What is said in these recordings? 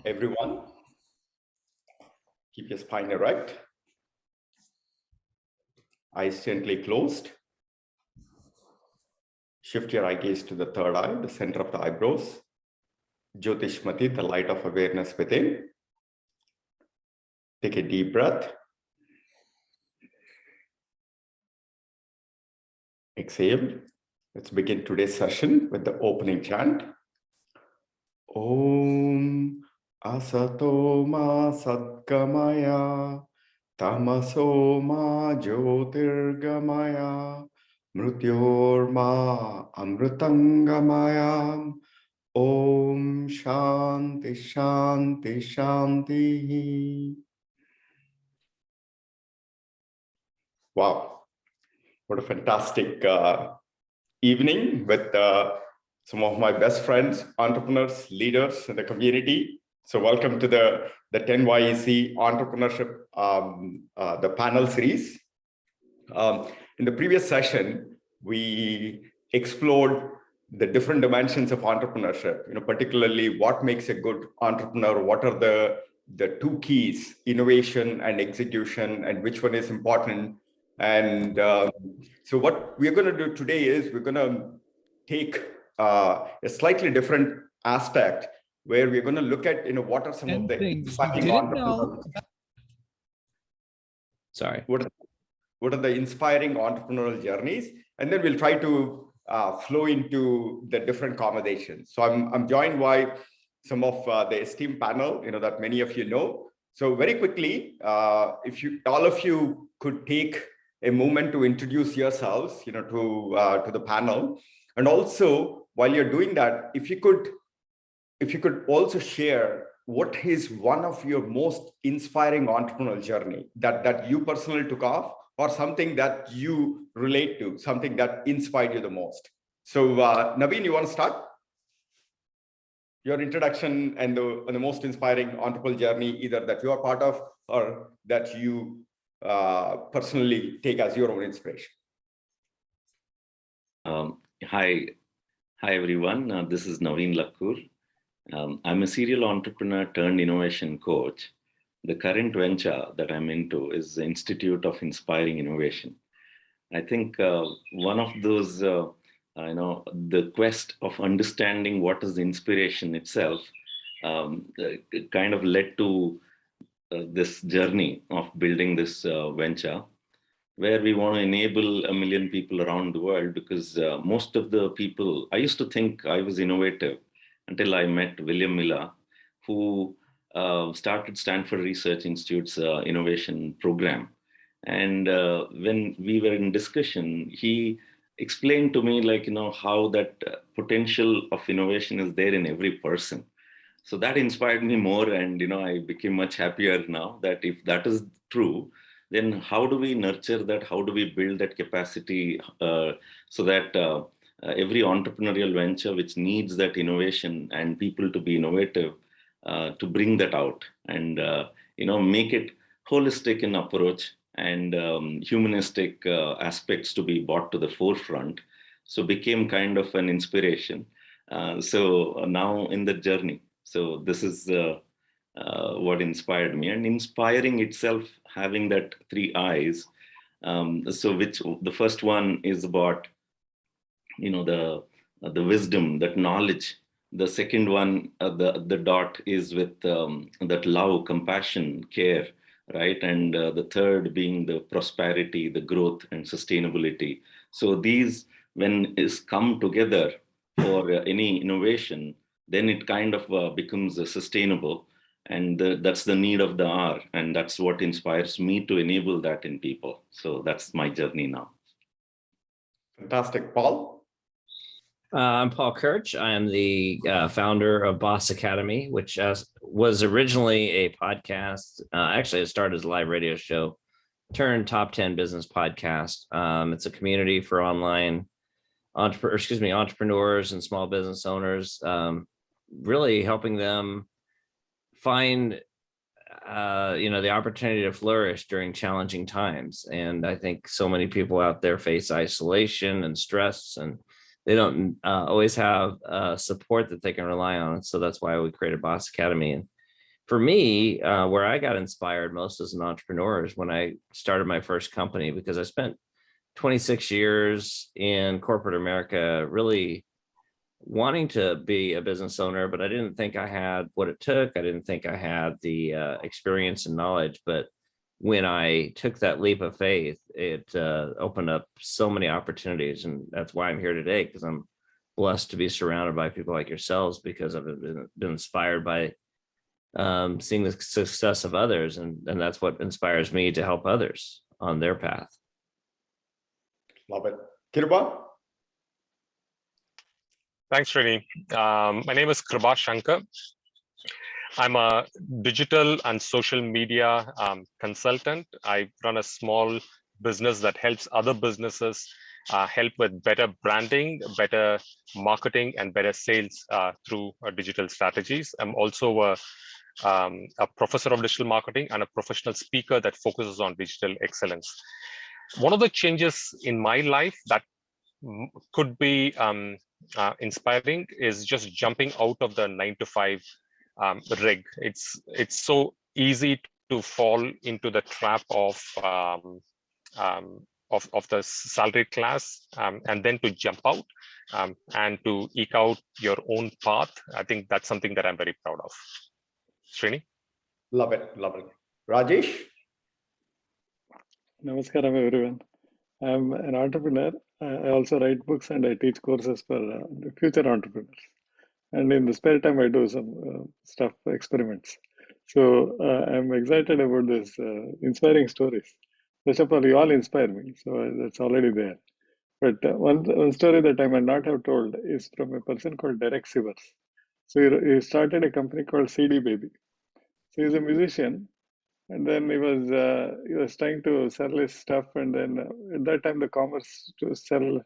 everyone. Keep your spine erect. Eyes gently closed. Shift your eye gaze to the third eye, the center of the eyebrows. Jyotishmati, the light of awareness within. Take a deep breath. Exhale. Let's begin today's session with the opening chant. Om Asato Ma Satgamaya Tamaso Ma Jyotirgamaya Mrityorma Amrutangamaya Om Shanti Shanti Shanti. Wow, what a fantastic evening with some of my best friends, entrepreneurs, leaders in the community. So welcome to the 10 YEC Entrepreneurship, the panel series. In the previous session, we explored the different dimensions of entrepreneurship, particularly what makes a good entrepreneur, what are the two keys, innovation and execution, and which one is important. And so what we're going to do today is we're going to take a slightly different aspect where we're going to look at, what are some of the inspiring entrepreneurial. Sorry. What are the inspiring entrepreneurial journeys? And then we'll try to flow into the different conversations. So I'm joined by some of the esteemed panel, that many of you know. So very quickly, if all of you could take a moment to introduce yourselves, to the panel. And also, while you're doing that, if you could also share what is one of your most inspiring entrepreneurial journey that you personally took off, or something that you relate to, something that inspired you the most. So Naveen, you want to start? Your introduction and the most inspiring entrepreneurial journey, either that you are part of or that you personally take as your own inspiration. Hi everyone. This is Naveen Lakkur. I'm a serial entrepreneur turned innovation coach. The current venture that I'm into is the Institute of Inspiring Innovation. I think one of those, the quest of understanding what is the inspiration itself kind of led to this journey of building this venture, where we want to enable 1 million people around the world, because most of the people, I used to think I was innovative until I met William Miller, who started Stanford Research Institute's innovation program. And when we were in discussion, he explained to me, how that potential of innovation is there in every person. So that inspired me more, and I became much happier now that if that is true, then how do we nurture that? How do we build that capacity so that every entrepreneurial venture which needs that innovation and people to be innovative, to bring that out and make it holistic in approach and humanistic aspects to be brought to the forefront. So became kind of an inspiration. So now in the journey. So this is what inspired me, and inspiring itself, having that 3 eyes. So which the first one is about, the wisdom, that knowledge. The second one, the dot is with that love, compassion, care, right? And the third being the prosperity, the growth and sustainability. So these, when is come together for any innovation, then it kind of becomes sustainable. And that's the need of the hour. And that's what inspires me to enable that in people. So that's my journey now. Fantastic. Paul? I'm Paul Kirch. I am the founder of Boss Academy, which was originally a podcast. Actually, it started as a live radio show, turned top 10 business podcast. It's a community for online entrepreneurs and small business owners, really helping them find the opportunity to flourish during challenging times. And I think so many people out there face isolation and stress, and they don't always have support that they can rely on. So that's why we created Boss Academy. And for me, where I got inspired most as an entrepreneur is when I started my first company, because I spent 26 years in corporate America, really wanting to be a business owner, but I didn't think I had what it took. I didn't think I had the experience and knowledge. But when I took that leap of faith, it opened up so many opportunities. And that's why I'm here today, because I'm blessed to be surrounded by people like yourselves, because I've been inspired by seeing the success of others. And that's what inspires me to help others on their path. Love it. Kiruba? Thanks, Srini. My name is Prabhas Shankar. I'm a digital and social media consultant. I run a small business that helps other businesses help with better branding, better marketing, and better sales through digital strategies. I'm also a professor of digital marketing and a professional speaker that focuses on digital excellence. One of the changes in my life that could be inspiring is just jumping out of the 9-to-5 rig. It's so easy to fall into the trap of the salaried class, and then to jump out and to eke out your own path. I think that's something that I'm very proud of. Srini? Love it, love it. Rajesh? Namaskaram, everyone. I'm an entrepreneur. I also write books and I teach courses for future entrepreneurs. And in the spare time, I do some stuff, experiments. So I'm excited about this inspiring stories. First of all, you all inspire me, so that's already there. But one story that I might not have told is from a person called Derek Sivers. So he started a company called CD Baby. So he's a musician, and then he was trying to sell his stuff, and then at that time the commerce to sell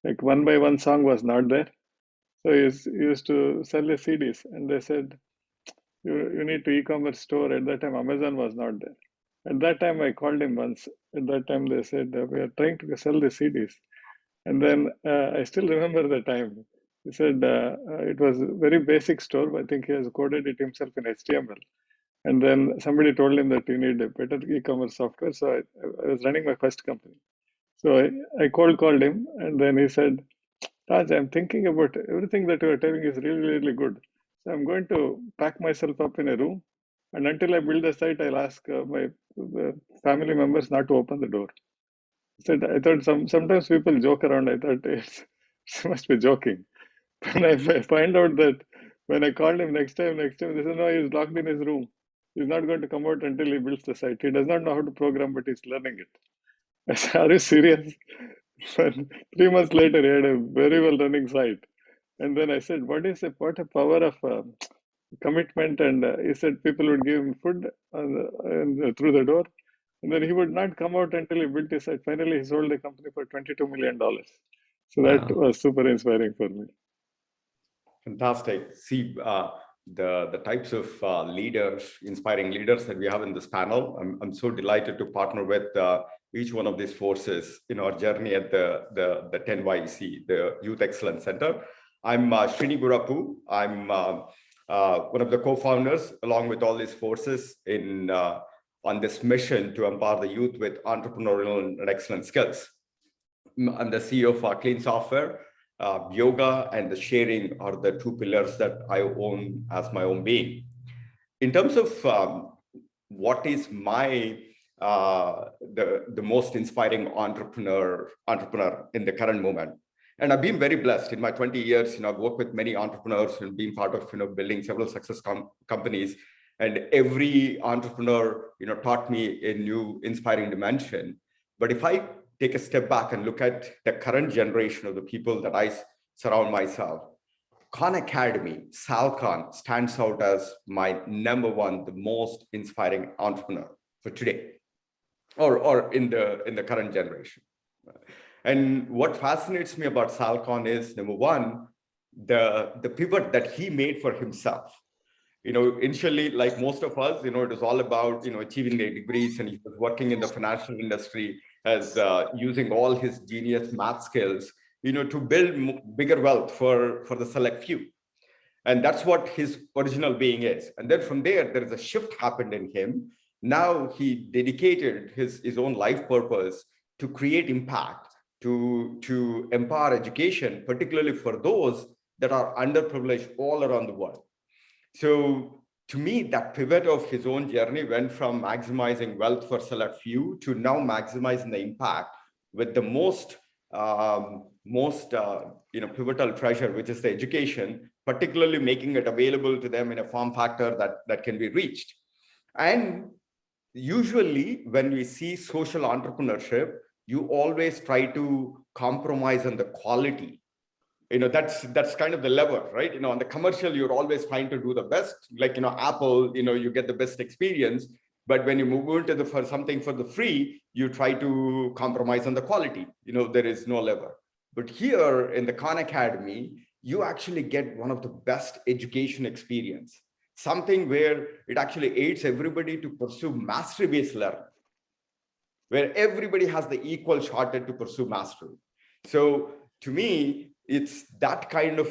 like one by one song was not there. So he used to sell his CDs, and they said you need to e-commerce store. At that time Amazon was not there. At that time I called him once. At that time they said we are trying to sell the CDs, and then I still remember the time. He said it was a very basic store. I think he has coded it himself in HTML. And then somebody told him that you need a better e-commerce software. So I was running my first company. So I called him, and then he said, Raj, I'm thinking about everything that you are telling is really, really good. So I'm going to pack myself up in a room, and until I build the site, I'll ask my family members not to open the door. I thought sometimes people joke around. I thought it must be joking. When I find out that when I called him next time, they said, no, he's locked in his room. He's not going to come out until he builds the site. He does not know how to program, but he's learning it. I said, are you serious? 3 months later, he had a very well running site. And then I said, what a power of commitment. And he said people would give him food through the door. And then he would not come out until he built his site. Finally, he sold the company for $22 million. So Wow. that was super inspiring for me. Fantastic. See, the types of leaders, inspiring leaders that we have in this panel. I'm so delighted to partner with each one of these forces in our journey at the 10 YEC, the Youth Excellence Center. I'm Srini Gurrapu. I'm one of the co-founders, along with all these forces, on this mission to empower the youth with entrepreneurial and excellent skills. I'm the CEO of Clean Software. Yoga and the sharing are the two pillars that I own as my own being. In terms of what is my the most inspiring entrepreneur in the current moment, and I've been very blessed in my 20 years. I've worked with many entrepreneurs and been part of building several success companies, and every entrepreneur taught me a new inspiring dimension. But if I take a step back and look at the current generation of the people that I surround myself, Khan Academy, Sal Khan, stands out as my number one, the most inspiring entrepreneur for today, or in the current generation. And what fascinates me about Sal Khan is, number one, the pivot that he made for himself. Initially, like most of us, it was all about achieving the degrees, and he was working in the financial industry as using all his genius math skills, to build bigger wealth for the select few. And that's what his original being is. And then from there is a shift happened in him. Now he dedicated his own life purpose to create impact, to empower education, particularly for those that are underprivileged all around the world. So to me, that pivot of his own journey went from maximizing wealth for select few to now maximizing the impact with the most pivotal treasure, which is the education, particularly making it available to them in a form factor that can be reached. And usually when we see social entrepreneurship, you always try to compromise on the quality. That's kind of the lever, right? On the commercial, you're always trying to do the best, like, Apple, you get the best experience. But when you move into for something for the free, you try to compromise on the quality. There is no lever. But here in the Khan Academy, you actually get one of the best education experience, something where it actually aids everybody to pursue mastery-based learning, where everybody has the equal shot to pursue mastery. So to me, it's that kind of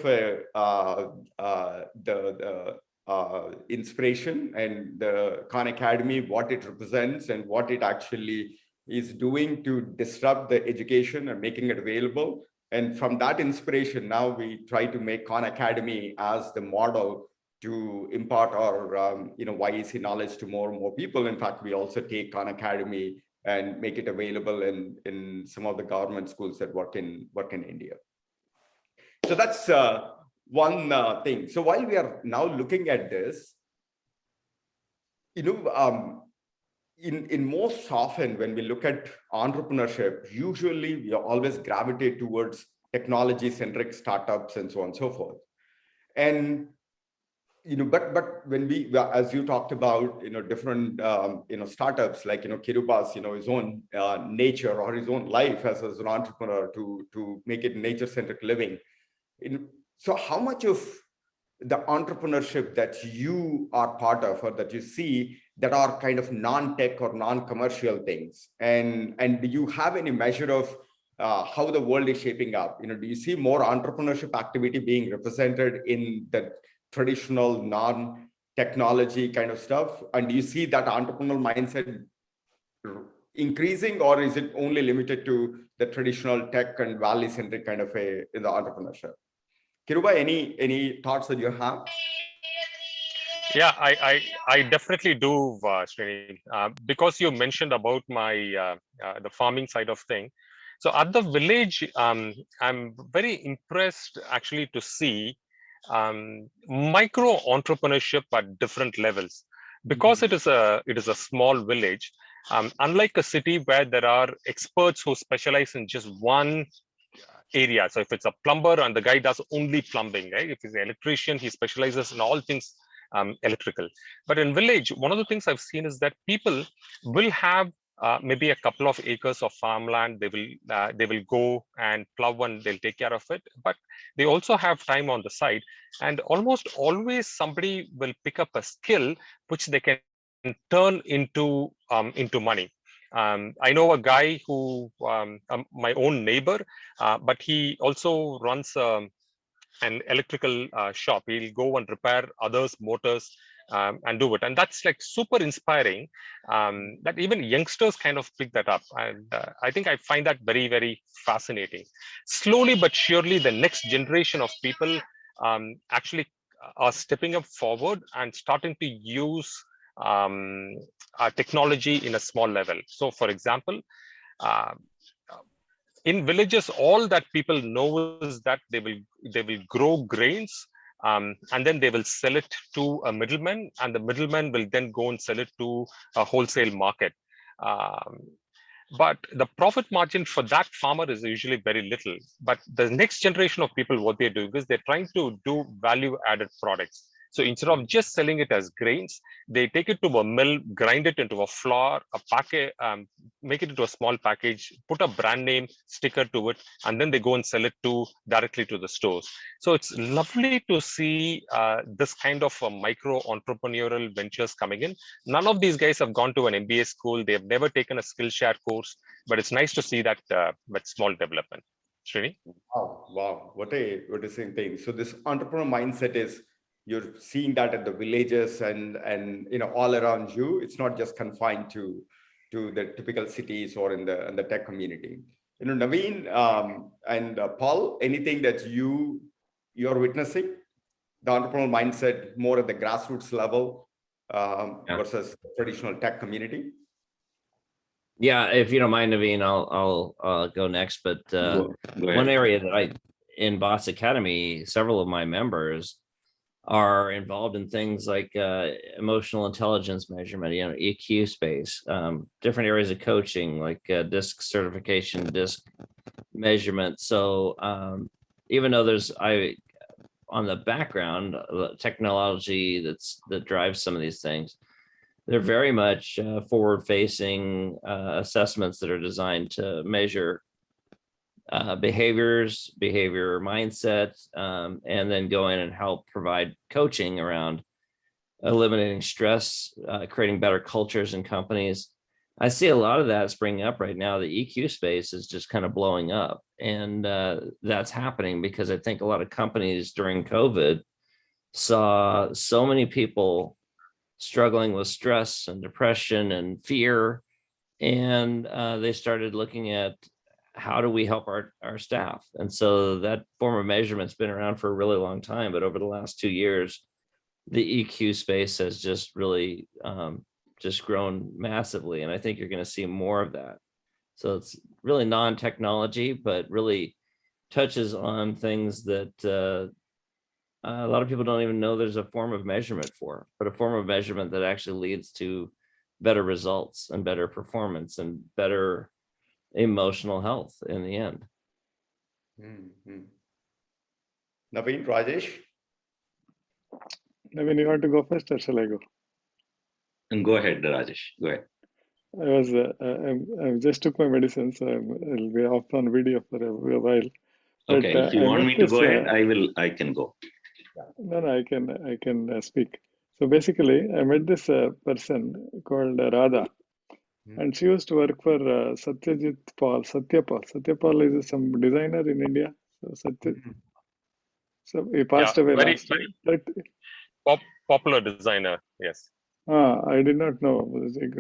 inspiration and the Khan Academy, what it represents and what it actually is doing to disrupt the education and making it available. And from that inspiration, now we try to make Khan Academy as the model to impart our YEC knowledge to more and more people. In fact, we also take Khan Academy and make it available in some of the government schools that work in India. So that's one thing. So while we are now looking at this, in most often when we look at entrepreneurship, usually we always gravitate towards technology-centric startups and so on and so forth. And but when we, as you talked about, different startups like Kiruba's, his own nature or his own life as an entrepreneur to make it nature-centric living. So how much of the entrepreneurship that you are part of or that you see that are kind of non-tech or non-commercial things, and do you have any measure of how the world is shaping up? Do you see more entrepreneurship activity being represented in the traditional non-technology kind of stuff? And do you see that entrepreneurial mindset increasing, or is it only limited to the traditional tech and valley-centric kind of in the entrepreneurship? Kiruba, any thoughts that you have? Yeah, I definitely do, Srini, because you mentioned about my the farming side of thing. So at the village, I'm very impressed actually to see micro entrepreneurship at different levels, because it is a small village. Unlike a city where there are experts who specialize in just one area. So if it's a plumber and the guy does only plumbing, right? If he's an electrician, he specializes in all things electrical. But in village, one of the things I've seen is that people will have maybe a couple of acres of farmland. They will go and plow and they'll take care of it. But they also have time on the side, and almost always somebody will pick up a skill which they can turn into money. I know a guy who, my own neighbor, but he also runs an electrical shop. He'll go and repair others' motors and do it. And that's like super inspiring, that even youngsters kind of pick that up. And I think I find that very, very fascinating. Slowly but surely, the next generation of people actually are stepping up forward and starting to use technology in a small level. So for example, in villages, all that people know is that they will grow grains, and then they will sell it to a middleman, and the middleman will then go and sell it to a wholesale market. But the profit margin for that farmer is usually very little. But the next generation of people, what they're doing is they're trying to do value-added products. So instead of just selling it as grains, they take it to a mill, grind it into a flour, a packet, make it into a small package, put a brand name sticker to it, and then they go and sell it directly to the stores. So it's lovely to see this kind of micro entrepreneurial ventures coming in. None of these guys have gone to an MBA school. They have never taken a Skillshare course, but it's nice to see that small development. Srini? Wow, what a interesting thing. So this entrepreneur mindset is you're seeing that at the villages and all around you. It's not just confined to the typical cities or in the tech community. Naveen and Paul, anything that you're witnessing, the entrepreneurial mindset more at the grassroots level versus traditional tech community? Yeah, if you don't mind, Naveen, I'll go next. But Go one ahead. area that in Bots Academy, several of my members are involved in things like emotional intelligence measurement, EQ space, different areas of coaching like DISC certification, DISC measurement. So even though there's on the background technology that drives some of these things, they're very much forward-facing assessments that are designed to measure behavior mindset, and then go in and help provide coaching around eliminating stress, creating better cultures in companies. I see a lot of that springing up right now. The EQ space is just kind of blowing up, and that's happening because I think a lot of companies during COVID saw so many people struggling with stress and depression and fear, and they started looking at how do we help our staff. And so that form of measurement's been around for a really long time, but over the last 2 years, the EQ space has just really just grown massively. And I think you're going to see more of that. So it's really non-technology, but really touches on things that a lot of people don't even know there's a form of measurement for, but a form of measurement that actually leads to better results and better performance and better emotional health in the end. Mm-hmm. Naveen, Rajesh? Naveen, you want to go first or shall I go? And go ahead, Rajesh. Go ahead. I just took my medicine, so I'll be off on video for a while. Okay, But, if you want me to go ahead, I can go. No, I can speak. So basically, I met this person called Radha, and she used to work for Satyajit Paul. Satya Paul is some designer in India. So he passed away last year. Popular designer, yes. I did not know.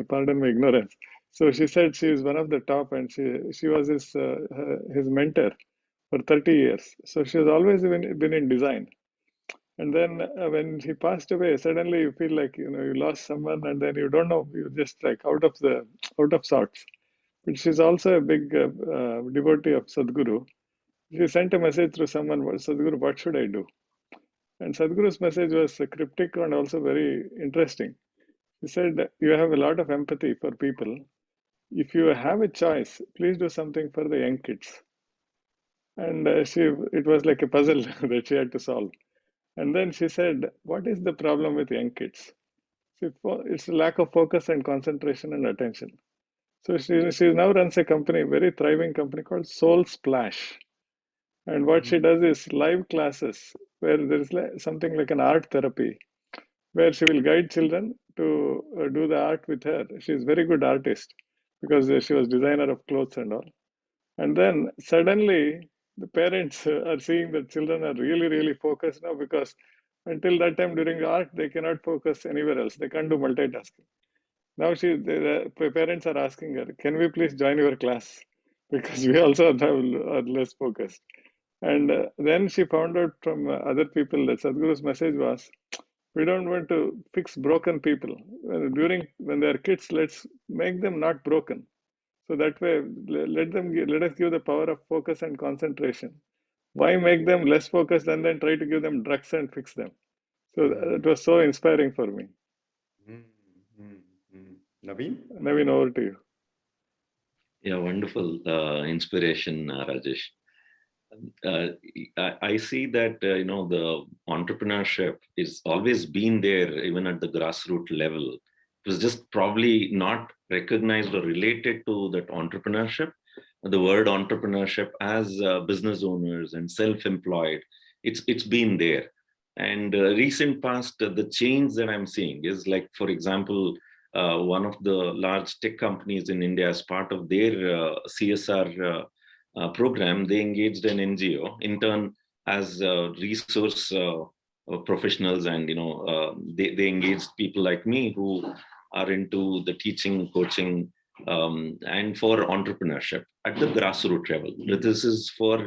Pardon my ignorance. So she said she is one of the top, and she was his mentor for 30 years. So she has always been in design. And then when he passed away, suddenly you feel like you lost someone, and then you don't know, you're just like out of sorts. But she's also a big devotee of Sadhguru. She sent a message through someone, Sadhguru, what should I do? And Sadhguru's message was cryptic and also very interesting. He said, you have a lot of empathy for people. If you have a choice, please do something for the young kids. And it was like a puzzle that she had to solve. And then she said, what is the problem with young kids? It's a lack of focus and concentration and attention. So she now runs a company, very thriving company called Soul Splash. And what she does is live classes where there is something like an art therapy, where she will guide children to do the art with her. She's a very good artist because she was designer of clothes and all. And then suddenly the parents are seeing that children are really, really focused now, because until that time during art, they cannot focus anywhere else. They can't do multitasking. Now the parents are asking her, can we please join your class? Because we also are less focused. And then she found out from other people that Sadhguru's message was, we don't want to fix broken people. When they're kids, let's make them not broken. So that way, let us give the power of focus and concentration. Why make them less focused and then try to give them drugs and fix them? So it was so inspiring for me. Naveen, over to you. Yeah, wonderful inspiration, Rajesh. I see that the entrepreneurship is always been there, even at the grassroots level. It was just probably not recognized or related to that entrepreneurship. The word entrepreneurship as business owners and self-employed, it's been there. And recent past, the change that I'm seeing is like, for example, one of the large tech companies in India, as part of their CSR program, they engaged an NGO, in turn, as a resource professionals, and they engaged people like me who are into the teaching, coaching, and for entrepreneurship at the grassroots level. This is for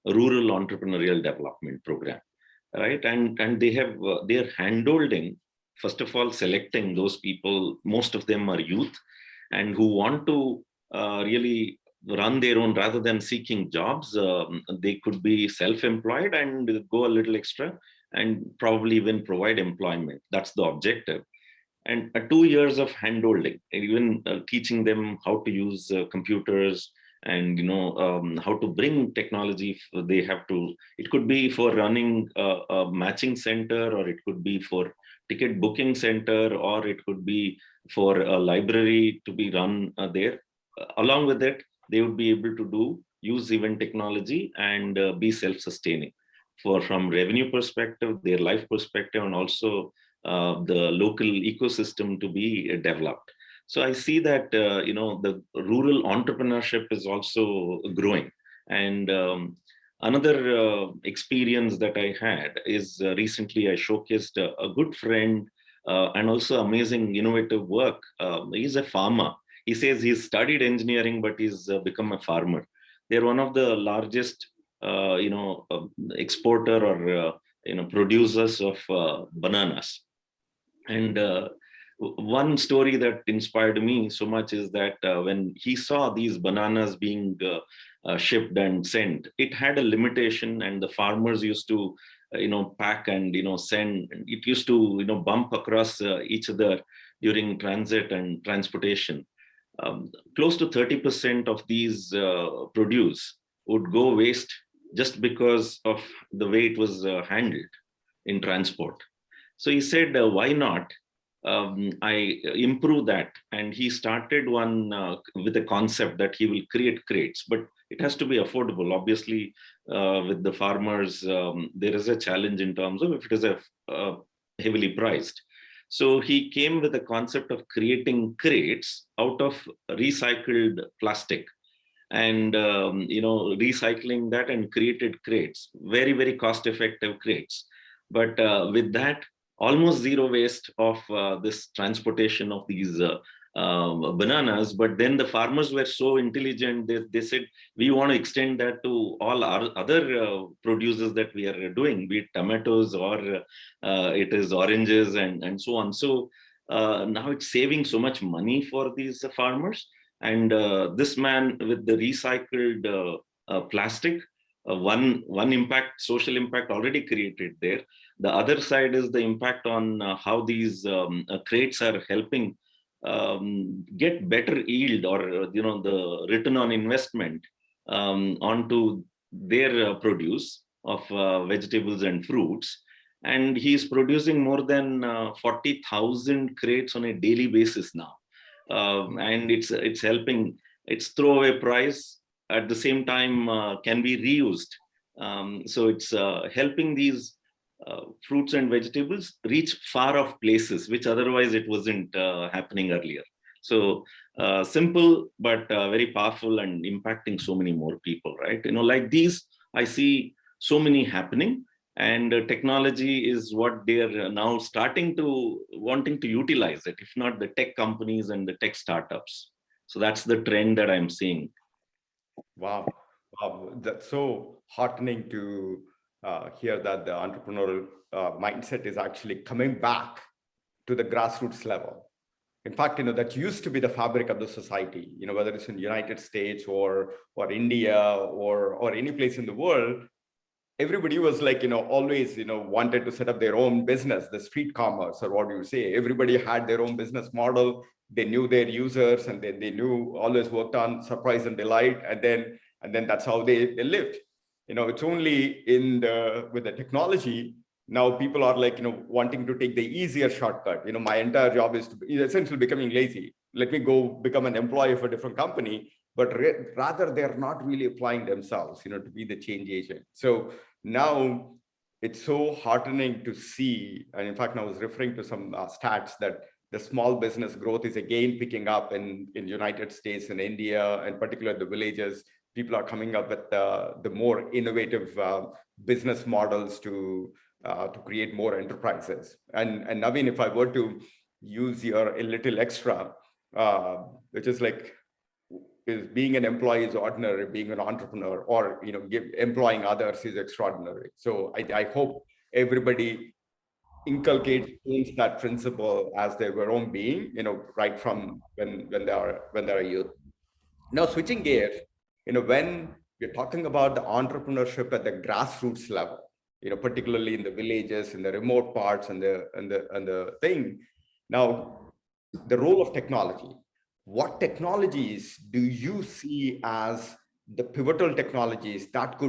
rural entrepreneurial development program, right? And they have they're handholding, first of all, selecting those people. Most of them are youth and who want to really run their own rather than seeking jobs. They could be self-employed and go a little extra and probably even provide employment. That's the objective. And 2 years of handholding, even teaching them how to use computers, and how to bring technology. They have to, it could be for running a matching center, or it could be for ticket booking center, or it could be for a library to be run there. Along with it, they would be able to use event technology and be self-sustaining from revenue perspective, their life perspective, and also the local ecosystem to be developed. So I see that the rural entrepreneurship is also growing. And another experience that I had is recently I showcased a good friend and also amazing innovative work. He's a farmer. He says he's studied engineering, but he's become a farmer. They're one of the largest exporter or producers of bananas. And one story that inspired me so much is that when he saw these bananas being shipped and sent, it had a limitation, and the farmers used to pack and send. It used to bump across each other during transit and transportation. Close to 30% of these produce would go waste just because of the way it was handled in transport. So he said, why not I improve that? And he started one with a concept that he will create crates, but it has to be affordable. Obviously, with the farmers, there is a challenge in terms of if it is heavily priced. So he came with a concept of creating crates out of recycled plastic, and recycling that, and created crates, very, very cost-effective crates. But with that, almost zero waste of this transportation of these bananas. But then the farmers were so intelligent, they said, we want to extend that to all our other producers that we are doing, be it tomatoes or it is oranges and so on. So now it's saving so much money for these farmers. And this man with the recycled plastic, one impact, social impact already created there. The other side is the impact on how these crates are helping get better yield, or the return on investment onto their produce of vegetables and fruits. And he's producing more than 40,000 crates on a daily basis now. And it's helping. It's throwaway price, at the same time can be reused. So it's helping these fruits and vegetables reach far off places, which otherwise it wasn't happening earlier. So simple, but very powerful, and impacting so many more people, right? Like these, I see so many happening, and technology is what they're now wanting to utilize it, if not the tech companies and the tech startups. So that's the trend that I'm seeing. Wow. That's so heartening to hear that the entrepreneurial mindset is actually coming back to the grassroots level. In fact, that used to be the fabric of the society, whether it's in the United States or India or any place in the world. Everybody was like, always, wanted to set up their own business, the street commerce, or what you say. Everybody had their own business model. They knew their users, and then they knew, always worked on surprise and delight. And then that's how they lived. It's only with the technology, now people are like, wanting to take the easier shortcut. My entire job is essentially becoming lazy. Let me go become an employee of a different company. But rather, they're not really applying themselves, to be the change agent. So now it's so heartening to see. And in fact, I was referring to some stats that the small business growth is again picking up in United States and India, and particularly the villages. People are coming up with the more innovative business models to to create more enterprises. And Naveen, if I were to use your a little extra, which is like, is being an employee is ordinary, being an entrepreneur or employing others is extraordinary. So I hope everybody inculcates that principle as their own being, right from when they're a youth. Now switching gears, when we're talking about the entrepreneurship at the grassroots level, particularly in the villages, in the remote parts, and the thing. Now, the role of technology. What technologies do you see as the pivotal technologies that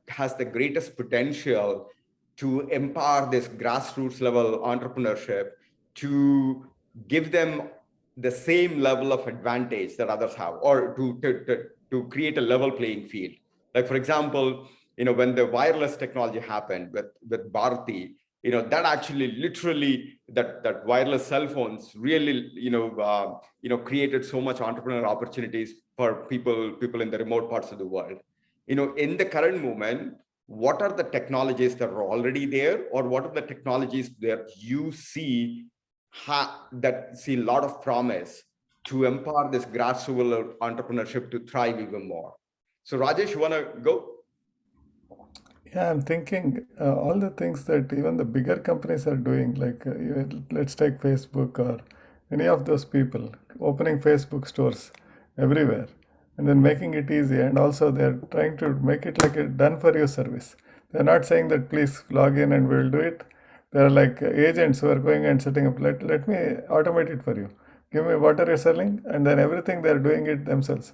has the greatest potential to empower this grassroots level entrepreneurship, to give them the same level of advantage that others have, or to create a level playing field? Like, for example, when the wireless technology happened with Bharti, that actually literally that wireless cell phones really created so much entrepreneurial opportunities for people in the remote parts of the world. In the current moment, what are the technologies that are already there, or what are the technologies that you see that see a lot of promise to empower this grassroots entrepreneurship to thrive even more? So Rajesh, you want to go? Yeah, I'm thinking all the things that even the bigger companies are doing, like let's take Facebook or any of those people opening Facebook stores everywhere and then making it easy. And also they're trying to make it like a done for you service. They're not saying that please log in and we'll do it. They're like agents who are going and setting up, let me automate it for you. Give me what are you selling? And then everything they're doing it themselves.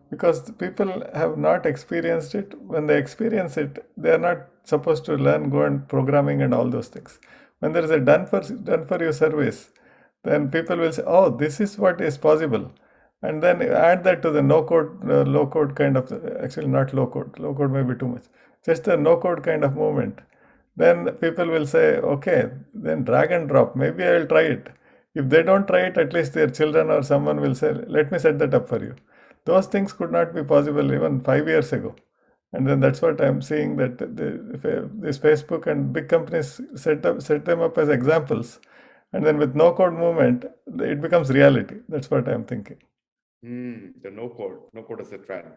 Because people have not experienced it. When they experience it, they are not supposed to go and programming and all those things. When there is a done for you service, then people will say, oh, this is what is possible. And then add that to the no-code, low-code kind of, actually not low-code. Low-code may be too much. Just the no-code kind of movement. Then people will say, okay, then drag and drop. Maybe I will try it. If they don't try it, at least their children or someone will say, let me set that up for you. Those things could not be possible even 5 years ago. And then that's what I'm seeing, that this Facebook and big companies set them up as examples. And then with no-code movement, it becomes reality. That's what I'm thinking. The no-code is a trend.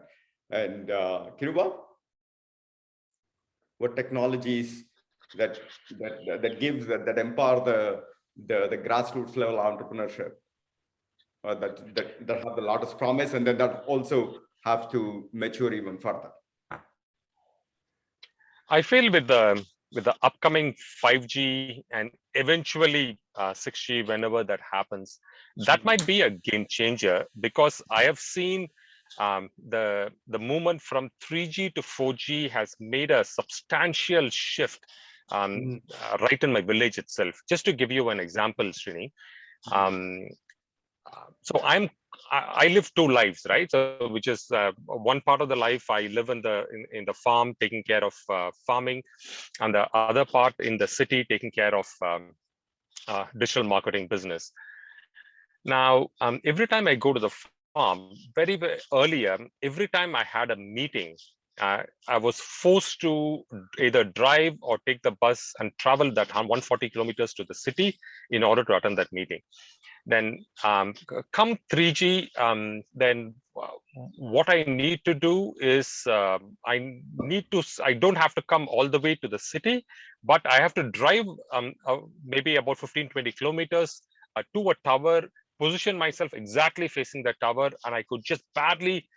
And Kiruba, what technologies that empower the grassroots level entrepreneurship, that have the largest promise, and then that also have to mature even further? I feel with the upcoming 5G and eventually 6G, whenever that happens, that might be a game changer, because I have seen the movement from 3G to 4G has made a substantial shift right in my village itself. Just to give you an example, Srini. So I live two lives, right? So which is one part of the life I live in the farm, taking care of farming, and the other part in the city, taking care of digital marketing business. Now, every time I go to the farm, very earlier, every time I had a meeting, I was forced to either drive or take the bus and travel that 140 kilometers to the city in order to attend that meeting. Then come 3G, then what I need to do is I don't have to come all the way to the city, but I have to drive maybe about 15-20 kilometers to a tower, position myself exactly facing the tower, and I could just barely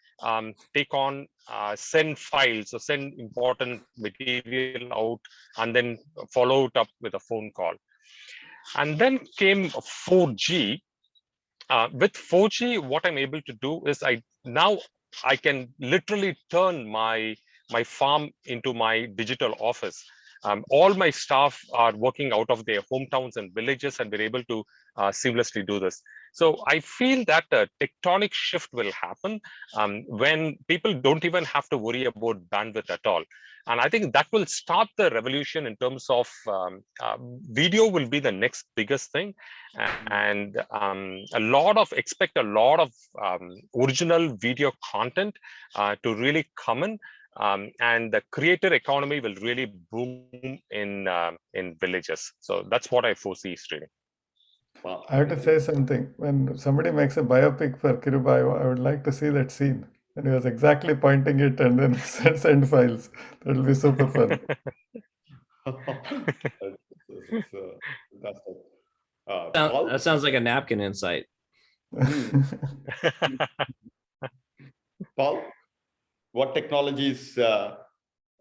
take on send files or send important material out, and then follow it up with a phone call. And then came 4G. With 4G, what I'm able to do is I can literally turn my farm into my digital office. All my staff are working out of their hometowns and villages, and we're able to seamlessly do this. So I feel that a tectonic shift will happen when people don't even have to worry about bandwidth at all. And I think that will start the revolution in terms of video will be the next biggest thing. And expect a lot of original video content to really come in. and the creator economy will really boom in villages. So that's what I foresee, Srini. Wow. I have to say something. When somebody makes a biopic for Kiruba, I would like to see that scene. And he was exactly pointing it and then send files. That will be super fun. That's fantastic. That sounds like a napkin insight. Paul, what technologies are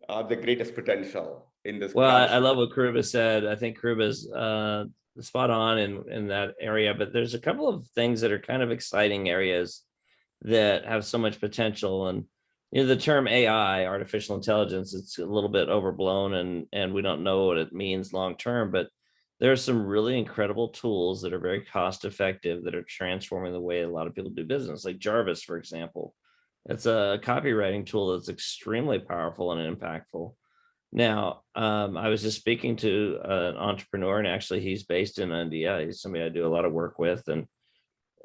the greatest potential in this? Well, I love what Kiruba said. I think Kiruba's spot on in that area, but there's a couple of things that are kind of exciting areas that have so much potential. And the term AI, artificial intelligence, it's a little bit overblown and we don't know what it means long term, but there are some really incredible tools that are very cost effective that are transforming the way a lot of people do business, like Jarvis, for example. It's a copywriting tool that's extremely powerful and impactful. Now, I was just speaking to an entrepreneur, and actually he's based in India. He's somebody I do a lot of work with, and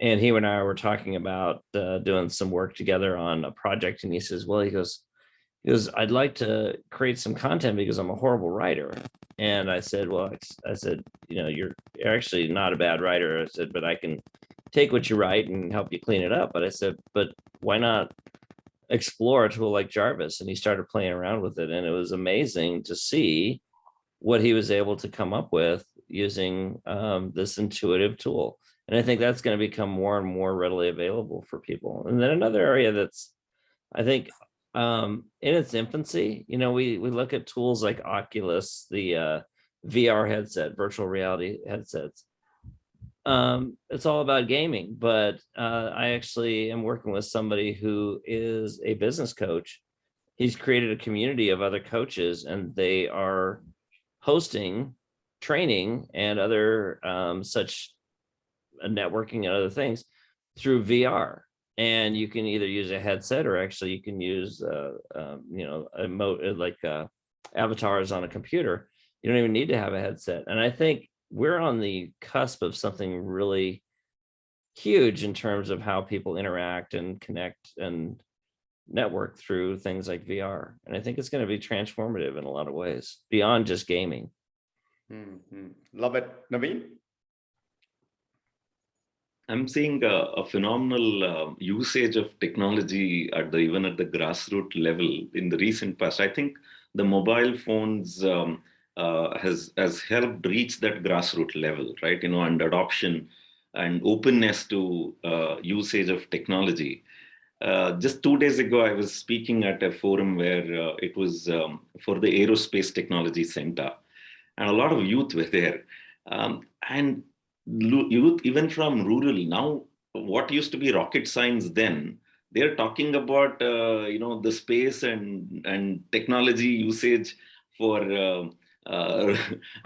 he and I were talking about doing some work together on a project. And he says, well, he goes, I'd like to create some content because I'm a horrible writer. And I said, well, you're actually not a bad writer. I said, but I can take what you write and help you clean it up. But I said, but why not explore a tool like Jarvis? And he started playing around with it. And it was amazing to see what he was able to come up with using this intuitive tool. And I think that's going to become more and more readily available for people. And then another area that's, I think, in its infancy, we look at tools like Oculus, the VR headset, virtual reality headsets. It's all about gaming, but I actually am working with somebody who is a business coach. He's created a community of other coaches, and they are hosting training and other such networking and other things through VR. And you can either use a headset, or actually you can use avatars on a computer. You don't even need to have a headset. And I think we're on the cusp of something really huge in terms of how people interact and connect and network through things like VR. And I think it's going to be transformative in a lot of ways beyond just gaming. Mm-hmm. Love it. Naveen? I'm seeing a phenomenal usage of technology even at the grassroots level in the recent past. I think the mobile phones has helped reach that grassroots level, right? And adoption and openness to usage of technology. Just 2 days ago, I was speaking at a forum where it was for the Aerospace Technology Center, and a lot of youth were there. And youth, even from rural, now what used to be rocket science then, they're talking about the space and technology usage for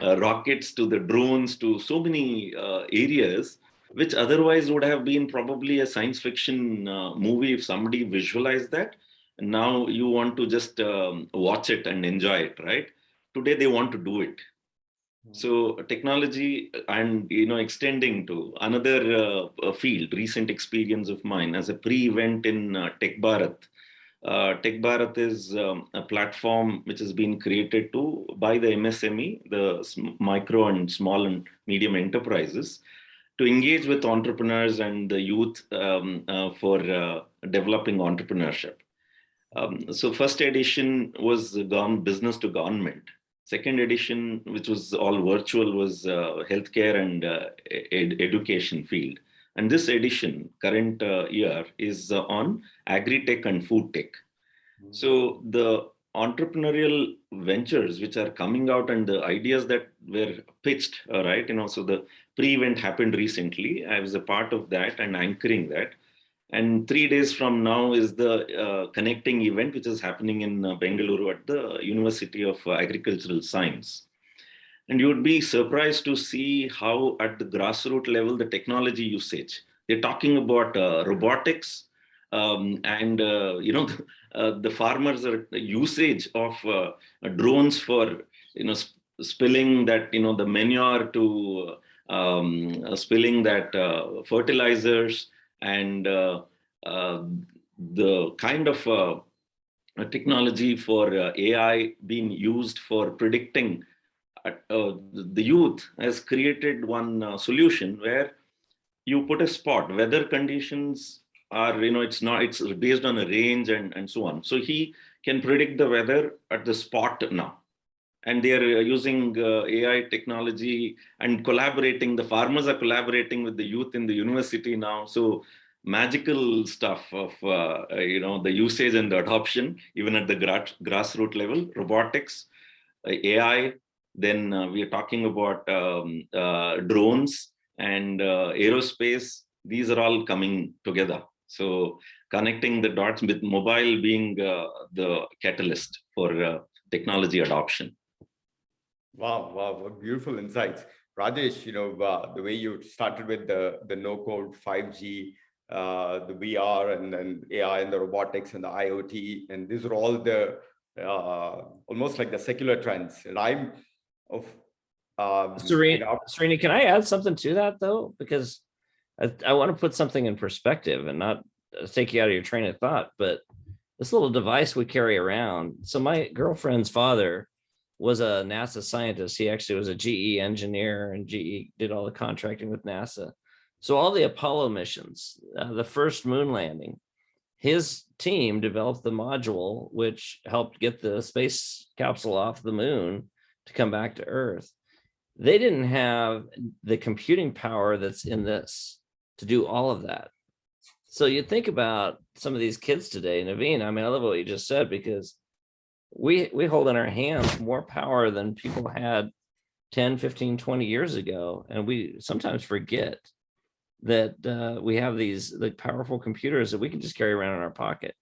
rockets to the drones to so many areas, which otherwise would have been probably a science fiction movie if somebody visualized that. And now you want to just watch it and enjoy it, right? Today they want to do it. So technology and extending to another field, recent experience of mine as a pre-event in Tech Bharat. Tech Bharat is a platform which has been created by the MSME, the micro and small and medium enterprises, to engage with entrepreneurs and the youth for developing entrepreneurship. So first edition was business to government. Second edition, which was all virtual, was healthcare and education field. And this edition, current year, is on agri-tech and food tech. So the entrepreneurial ventures which are coming out and the ideas that were pitched, right? So the pre-event happened recently. I was a part of that and anchoring that. And 3 days from now is the connecting event, which is happening in Bengaluru at the University of Agricultural Science. And you would be surprised to see how at the grassroots level, the technology usage, they're talking about robotics and, the farmers are usage of drones for, spilling that, the manure to spilling that fertilizers, and the kind of a technology for AI being used for predicting the youth has created one solution where you put a spot, weather conditions are, it's based on a range and so on. So he can predict the weather at the spot now. And they are using AI technology and collaborating. The farmers are collaborating with the youth in the university now. So magical stuff of the usage and the adoption, even at the grassroots level, robotics, AI. Then we are talking about drones and aerospace. These are all coming together. So connecting the dots with mobile being the catalyst for technology adoption. Wow, what beautiful insights. Rajesh, the way you started with the NoCode, 5G, the VR, and then AI and the robotics and the IoT, and these are all the almost like the secular trends. And I'm of Srini, can I add something to that though? Because I want to put something in perspective and not take you out of your train of thought, but this little device we carry around. So my girlfriend's father was a NASA scientist. He actually was a GE engineer, and GE did all the contracting with NASA. So all the Apollo missions, the first moon landing, his team developed the module which helped get the space capsule off the moon to come back to Earth. They didn't have the computing power that's in this to do all of that. So you think about some of these kids today, Naveen, I love what you just said, because we hold in our hands more power than people had 10, 15, 20 years ago. And we sometimes forget that we have these powerful computers that we can just carry around in our pocket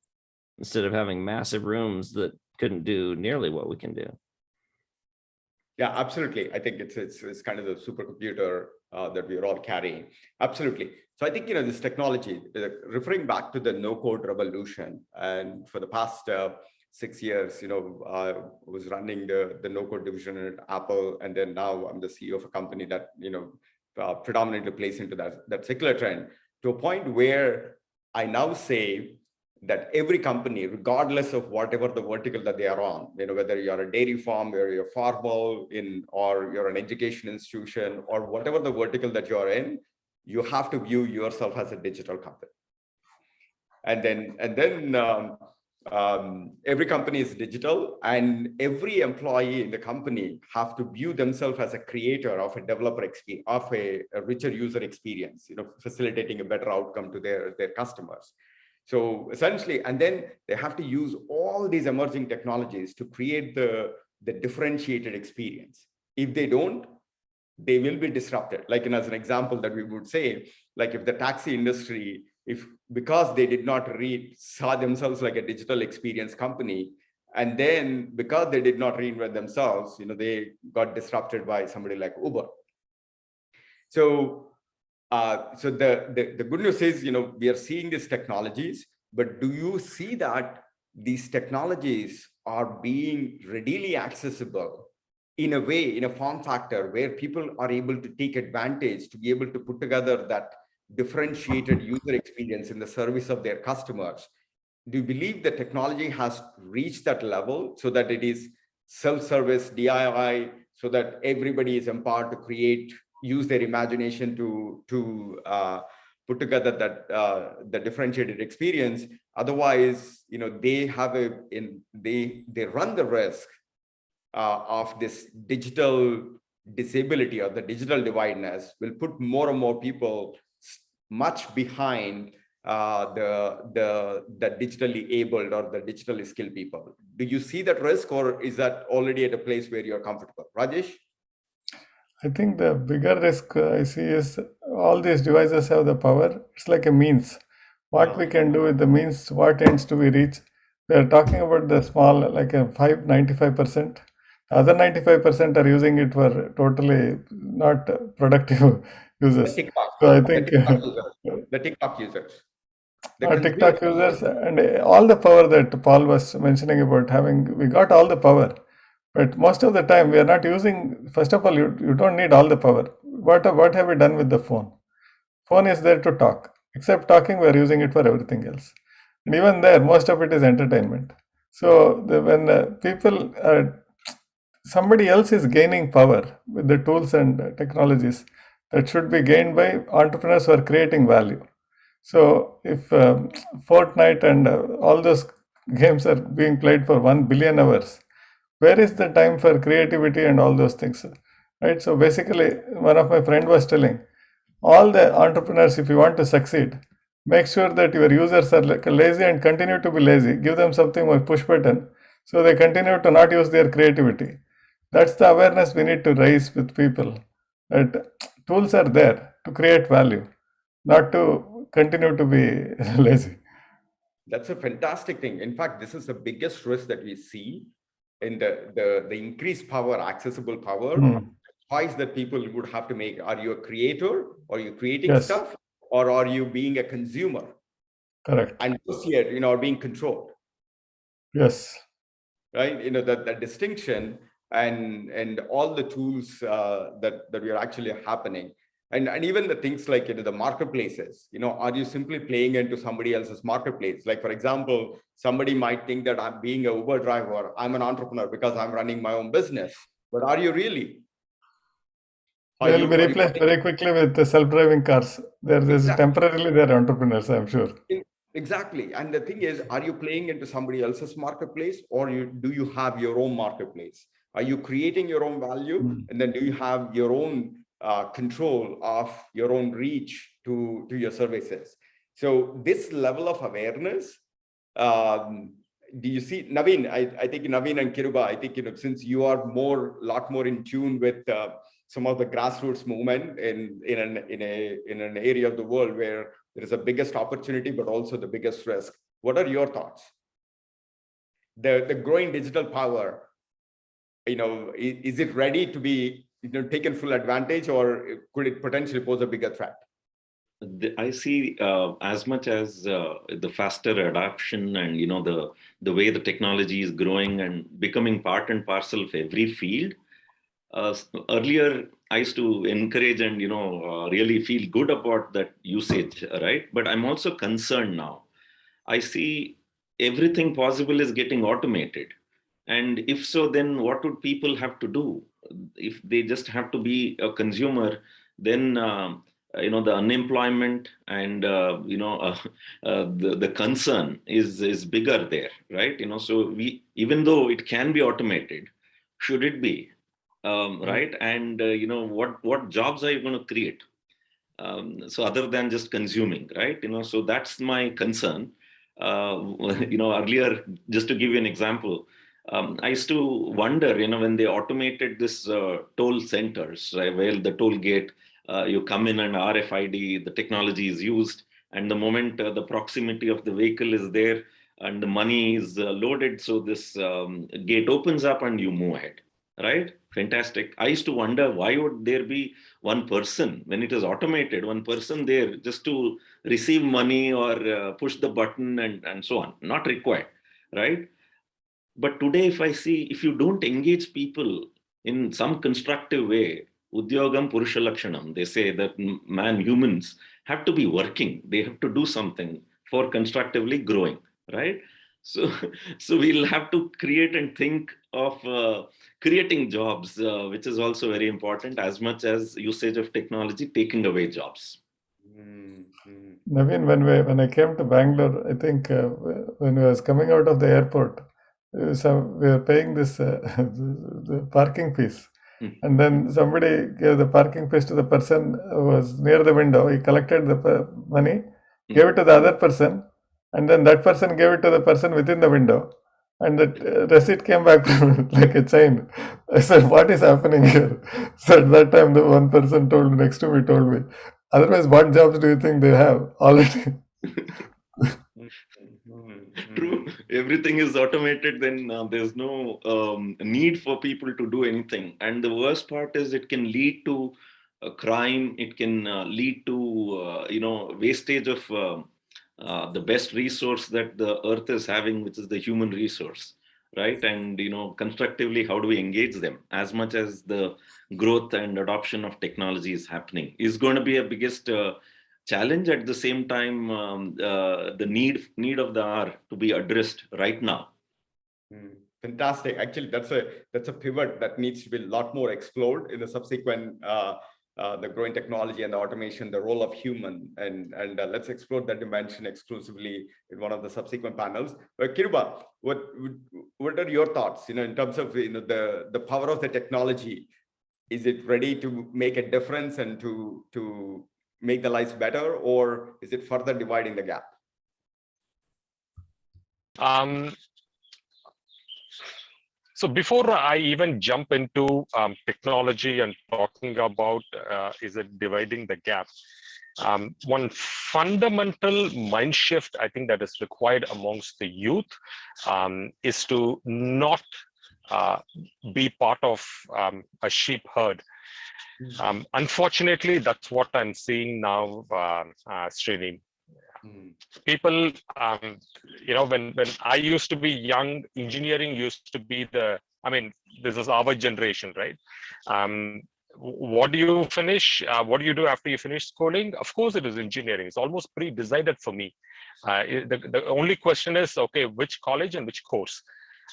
instead of having massive rooms that couldn't do nearly what we can do. Yeah, absolutely. I think it's kind of the supercomputer that we're all carrying. Absolutely. So I think, this technology, referring back to the no-code revolution, and for the past 6 years, I was running the no-code division at Apple, and then now I'm the CEO of a company that, predominantly plays into that secular trend, to a point where I now say that every company, regardless of whatever the vertical that they are on, whether you're a dairy farm, or you're a farmer or you're an education institution, or whatever the vertical that you're in, you have to view yourself as a digital company. And then every company is digital, and every employee in the company have to view themselves as a creator of a developer experience, of a richer user experience, facilitating a better outcome to their customers. So essentially, and then they have to use all these emerging technologies to create the differentiated experience. If they don't, they will be disrupted. Like, as an example that we would say, like if the taxi industry, because they did not saw themselves like a digital experience company, and then because they did not reinvent themselves, they got disrupted by somebody like Uber. So the good news is, we are seeing these technologies, but do you see that these technologies are being readily accessible in a way, in a form factor where people are able to take advantage to be able to put together that differentiated user experience in the service of their customers? Do you believe the technology has reached that level so that it is self-service, DIY, so that everybody is empowered to use their imagination to put together that the differentiated experience? Otherwise, they run the risk of this digital disability, or the digital divideness will put more and more people much behind the digitally abled or the digitally skilled people. Do you see that risk, or is that already at a place where you're comfortable? Rajesh? I think the bigger risk I see is all these devices have the power. It's like a means. What we can do with the means, what ends to be reached. We are talking about the small, like a 95%. The other 95% are using it for totally not productive users. So I think the TikTok users. TikTok users and all the power that Paul was mentioning about having, we got all the power. But most of the time we are not using, first of all, you don't need all the power. What have we done with the phone? Phone is there to talk. Except talking, we are using it for everything else. And even there, most of it is entertainment. So when people somebody else is gaining power with the tools and technologies that should be gained by entrepreneurs who are creating value. So if Fortnite and all those games are being played for 1 billion hours, where is the time for creativity and all those things, right? So basically, one of my friend was telling, all the entrepreneurs, if you want to succeed, make sure that your users are lazy and continue to be lazy. Give them something with push button, so they continue to not use their creativity. That's the awareness we need to raise with people. That tools are there to create value, not to continue to be lazy. That's a fantastic thing. In fact, this is the biggest risk that we see in the increased power, accessible power, choice that people would have to make. Are you a creator? Or are you creating stuff? Or are you being a consumer? Correct. And associate, or being controlled. Yes. Right. That distinction and all the tools that are actually happening. And even the things like the marketplaces, are you simply playing into somebody else's marketplace? Like, for example, somebody might think that I'm being an Uber driver, I'm an entrepreneur because I'm running my own business. But are you really? They'll be replaced very quickly with the self-driving cars. There's temporarily they're entrepreneurs, I'm sure. Exactly. And the thing is, are you playing into somebody else's marketplace, or do you have your own marketplace? Are you creating your own value? And then do you have your own control of your own reach to your services? So this level of awareness, do you see, Naveen? I think Naveen and Kiruba, I think since you are lot more in tune with some of the grassroots movement in an area of the world where there is the biggest opportunity, but also the biggest risk. What are your thoughts? The growing digital power, is it ready to be taken full advantage, or could it potentially pose a bigger threat? I see as much as the faster adoption and the way the technology is growing and becoming part and parcel of every field. Earlier, I used to encourage and really feel good about that usage, right? But I'm also concerned now. I see everything possible is getting automated, and if so, then what would people have to do? If they just have to be a consumer, then the unemployment and the concern is bigger there, right? So even though it can be automated, should it be? Right? And what jobs are you going to create? So other than just consuming, right? So that's my concern. Earlier, just to give you an example, I used to wonder, when they automated this toll centers, right, where the toll gate, you come in and RFID, the technology is used, and the moment the proximity of the vehicle is there and the money is loaded, so this gate opens up and you move ahead. Right? Fantastic. I used to wonder, why would there be one person when it is automated, one person there just to receive money or push the button and so on? Not required, right? But today, if you don't engage people in some constructive way, Udyogam Purusha Lakshanam, they say that humans have to be working. They have to do something for constructively growing, right? So we'll have to create and think of creating jobs, which is also very important, as much as usage of technology taking away jobs. Naveen, when I came to Bangalore, I think when I was coming out of the airport, we were paying this the parking fees. And then somebody gave the parking fees to the person who was near the window. He collected the money, gave it to the other person, and then that person gave it to the person within the window. And the receipt came back like a chain. I said, what is happening here? So at that time, the one person next to me told me, otherwise, what jobs do you think they have already? True. Everything is automated, then there's no need for people to do anything. And the worst part is it can lead to crime. It can lead to, wastage of the best resource that the earth is having, which is the human resource, right? And, constructively, how do we engage them? As much as the growth and adoption of technology is happening, is going to be a biggest challenge. At the same time, the need of the hour to be addressed right now. Fantastic. Actually, that's a pivot that needs to be a lot more explored in the subsequent the growing technology and the automation, the role of human, and let's explore that dimension exclusively in one of the subsequent panels. But Kiruba, what are your thoughts? In terms of the power of the technology. Is it ready to make a difference and to make the lives better, or is it further dividing the gap? So before I even jump into technology and talking about is it dividing the gap, one fundamental mind shift I think that is required amongst the youth is to not be part of a sheep herd. Unfortunately, that's what I'm seeing now, Srini. People, when I used to be young, engineering used to be this is our generation, right? What do you finish? What do you do after you finish schooling? Of course, it is engineering. It's almost pre-decided for me. The only question is, okay, which college and which course?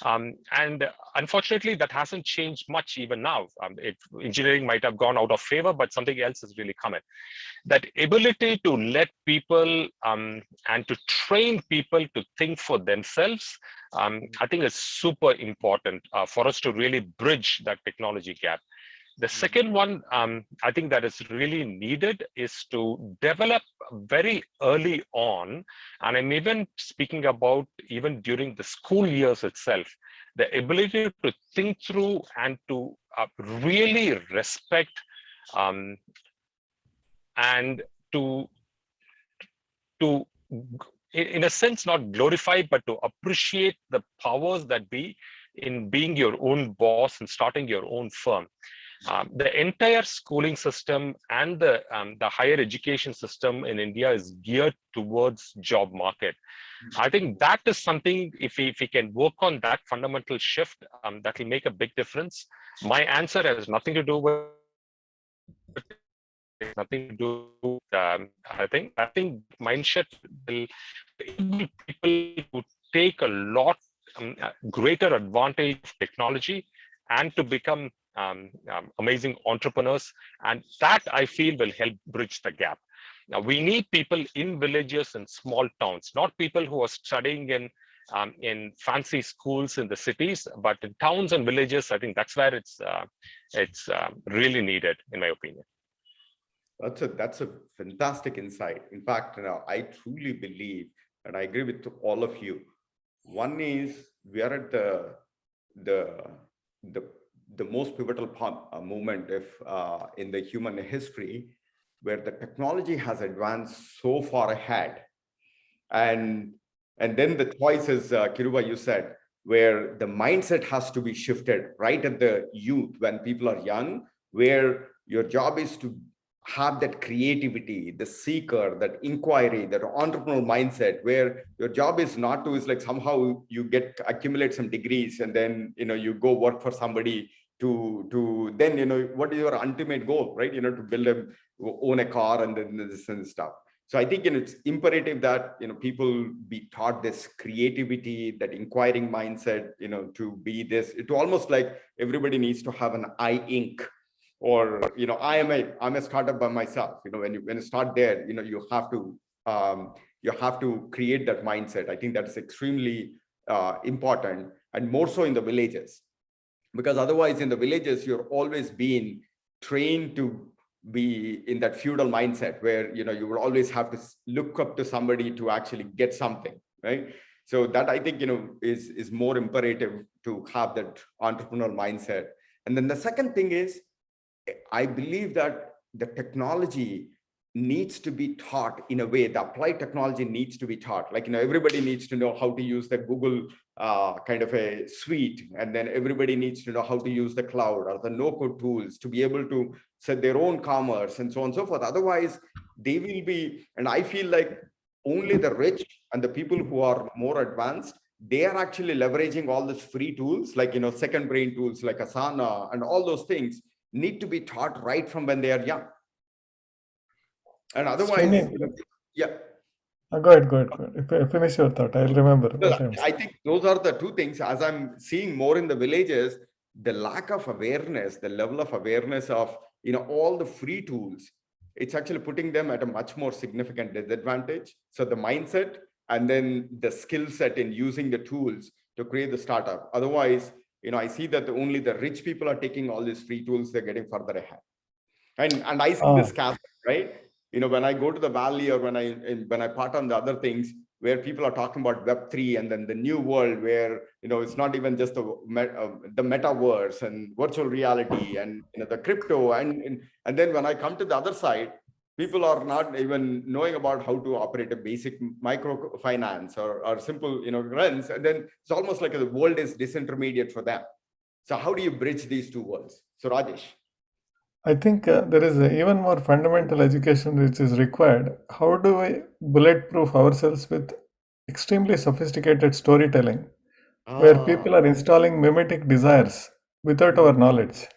And unfortunately, that hasn't changed much even now. Engineering might have gone out of favor, but something else has really come in. That ability to let people and to train people to think for themselves, I think is super important for us to really bridge that technology gap. The second one, I think that is really needed is to develop very early on, and I'm even speaking about even during the school years itself, the ability to think through and to really respect and to in a sense not glorify but to appreciate the powers that be in being your own boss and starting your own firm. The entire schooling system and the higher education system in India is geared towards job market. I think that is something, if we can work on that fundamental shift, that will make a big difference. My answer has nothing to do with I think mindset will enable people to take a lot greater advantage of technology and to become amazing entrepreneurs, and that I feel will help bridge the gap. Now we need people in villages and small towns, not people who are studying in fancy schools in the cities, but in towns and villages. I think that's where it's really needed, in my opinion. That's a fantastic insight. In fact, I truly believe, and I agree with all of you. One is we are at the most pivotal moment in the human history, where the technology has advanced so far ahead, and then the choices, Kiruba, you said, where the mindset has to be shifted right at the youth when people are young, where your job is to have that creativity, the seeker, that inquiry, that entrepreneurial mindset, where your job is not to, is like somehow you accumulate some degrees and then, you go work for somebody to then, what is your ultimate goal, right? To own a car and then this and stuff. So I think it's imperative that, people be taught this creativity, that inquiring mindset, to be this, it almost like everybody needs to have an I-Inc. Or I'm a startup by myself. When you start there, you have to create that mindset. I think that's extremely important, and more so in the villages, because otherwise in the villages you're always being trained to be in that feudal mindset where you will always have to look up to somebody to actually get something, right? So that I think is more imperative to have that entrepreneurial mindset. And then the second thing is, I believe that the technology needs to be taught in a way, the applied technology needs to be taught. Like, everybody needs to know how to use the Google kind of a suite. And then everybody needs to know how to use the cloud or the NoCode tools to be able to set their own commerce and so on and so forth. Otherwise, they will be, and I feel like only the rich and the people who are more advanced, they are actually leveraging all these free tools, like, second brain tools like Asana and all those things need to be taught right from when they are young. And otherwise, yeah. Go ahead, go ahead, go ahead. Finish your thought. I'll remember So what I'm saying. I think those are the two things. As I'm seeing more in the villages, the lack of awareness, the level of awareness of all the free tools, it's actually putting them at a much more significant disadvantage. So the mindset and then the skill set in using the tools to create the startup. Otherwise, I see that only the rich people are taking all these free tools, they're getting further ahead. And I see this chasm, right? When I go to the valley or when I part on the other things where people are talking about Web3 and then the new world where it's not even just the metaverse and virtual reality and the crypto and then when I come to the other side, people are not even knowing about how to operate a basic microfinance or simple rents, and then it's almost like the world is disintermediate for them. So how do you bridge these two worlds? So Rajesh. I think there is even more fundamental education which is required. How do we bulletproof ourselves with extremely sophisticated storytelling, where people are installing mimetic desires without our knowledge?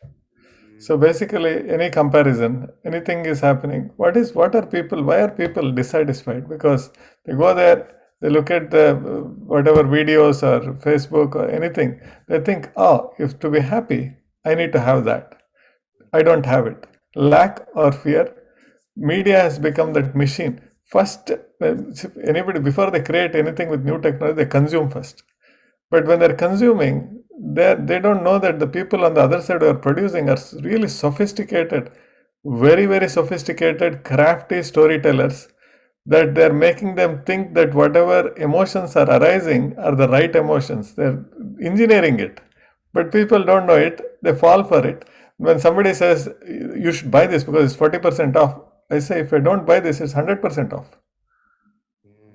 So basically, any comparison, anything is happening. Why are people dissatisfied? Because they go there, they look at the whatever videos or Facebook or anything, they think, oh, if to be happy, I need to have that. I don't have it. Lack or fear. Media has become that machine. First, anybody, before they create anything with new technology, they consume first. But when they're consuming, they don't know that the people on the other side who are producing are really sophisticated, very, very sophisticated, crafty storytellers, that they're making them think that whatever emotions are arising are the right emotions. They're engineering it. But people don't know it. They fall for it. When somebody says, you should buy this because it's 40% off, I say, if I don't buy this, it's 100% off.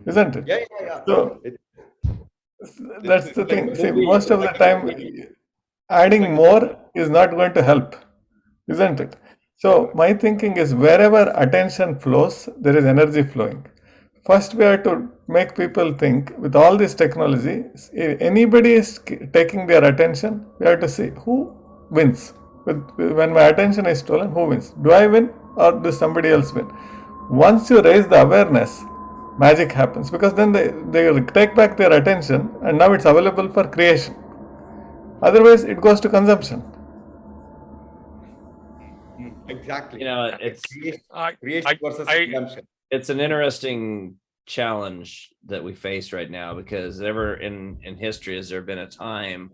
Isn't it? Yeah. So that's the thing. See, most of the time, adding more is not going to help, isn't it? So my thinking is wherever attention flows, there is energy flowing. First, we have to make people think with all this technology, if anybody is taking their attention, we have to see who wins. When my attention is stolen, who wins? Do I win or does somebody else win? Once you raise the awareness, magic happens, because then they take back their attention and now it's available for creation. Otherwise, it goes to consumption. Exactly. It's creation versus consumption. It's an interesting challenge that we face right now, because never in history has there been a time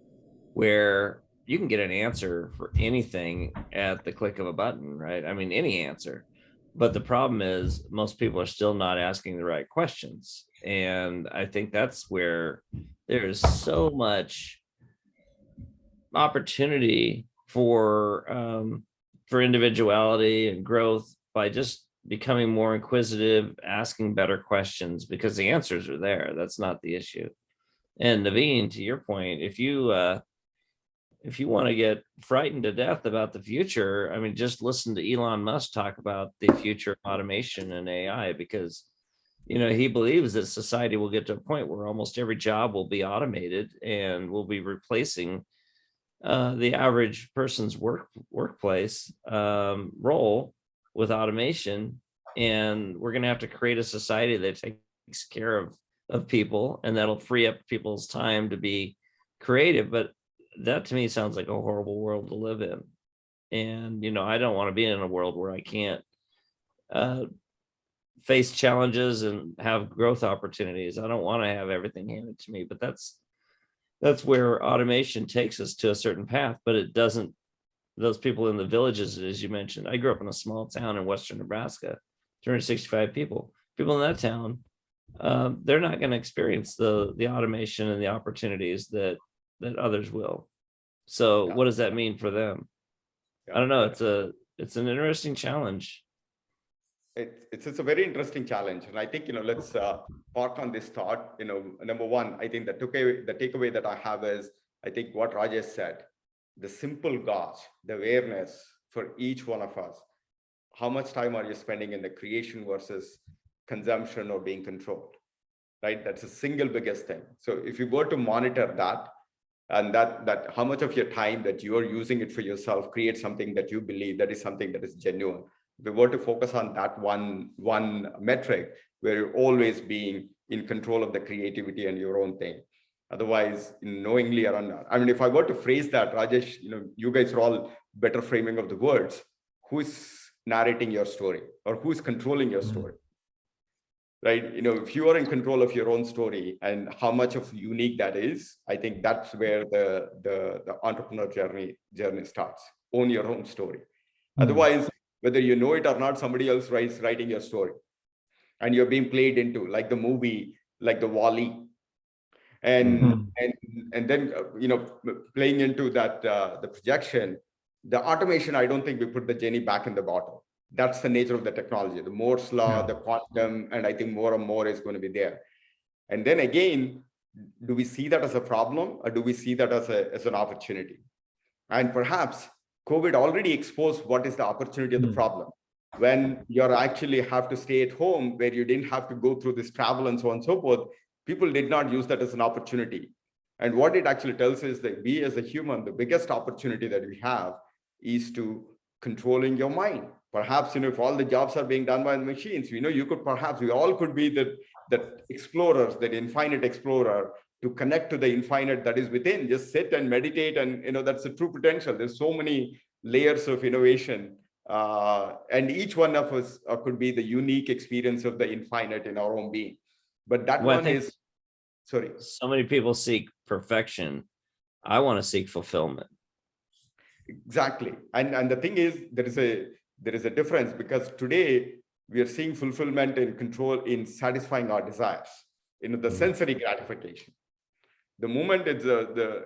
where you can get an answer for anything at the click of a button, right? I mean, any answer. But the problem is most people are still not asking the right questions. And I think that's where there's so much opportunity for individuality and growth by just becoming more inquisitive, asking better questions, because the answers are there. That's not the issue. And Naveen, to your point, if you want to get frightened to death about the future, I mean, just listen to Elon Musk talk about the future of automation and AI, because he believes that society will get to a point where almost every job will be automated and will be replacing the average person's workplace role with automation. And we're going to have to create a society that takes care of people, and that'll free up people's time to be creative. But that to me sounds like a horrible world to live in. And, I don't want to be in a world where I can't face challenges and have growth opportunities. I don't want to have everything handed to me, but that's where automation takes us to a certain path, but it doesn't. Those people in the villages, as you mentioned, I grew up in a small town in Western Nebraska, 265 people. People in that town, they're not going to experience the automation and the opportunities that others will. So what does that mean for them? I don't know. It's an interesting challenge. It's a very interesting challenge, and I think let's park on this thought. Number one, I think the takeaway that I have is, I think what Rajesh said, the simple gauge, the awareness for each one of us. How much time are you spending in the creation versus consumption or being controlled, right? That's the single biggest thing. So if you go to monitor that, and that how much of your time that you are using it for yourself, create something that you believe that is something that is genuine. If we were to focus on that one metric, where you're always being in control of the creativity and your own thing. Otherwise, knowingly or not. I mean, if I were to phrase that, Rajesh, you guys are all better framing of the words. Who's narrating your story, or who's controlling your story? Right? If you are in control of your own story and how much of unique that is, I think that's where the entrepreneur journey starts. Own your own story. Otherwise, whether you know it or not, somebody else is writing your story, and you're being played into, like the movie, like the Wall-E. And then playing into that the projection, the automation, I don't think we put the genie back in the bottle. That's the nature of the technology, the Moore's law, the quantum, and I think more and more is going to be there. And then again, do we see that as a problem, or do we see that as an opportunity? And perhaps COVID already exposed what is the opportunity of the problem. When you actually have to stay at home, where you didn't have to go through this travel and so on and so forth, people did not use that as an opportunity. And what it actually tells is that we as a human, the biggest opportunity that we have is to controlling your mind. Perhaps, if all the jobs are being done by the machines, you could perhaps, we all could be that explorers, that infinite explorer, to connect to the infinite that is within. Just sit and meditate, and that's the true potential. There's so many layers of innovation, and each one of us could be the unique experience of the infinite in our own being. But that one is, sorry. So many people seek perfection. I want to seek fulfillment. Exactly. And the thing is, there is a difference, because today we are seeing fulfillment and control in satisfying our desires, the sensory gratification. The moment it's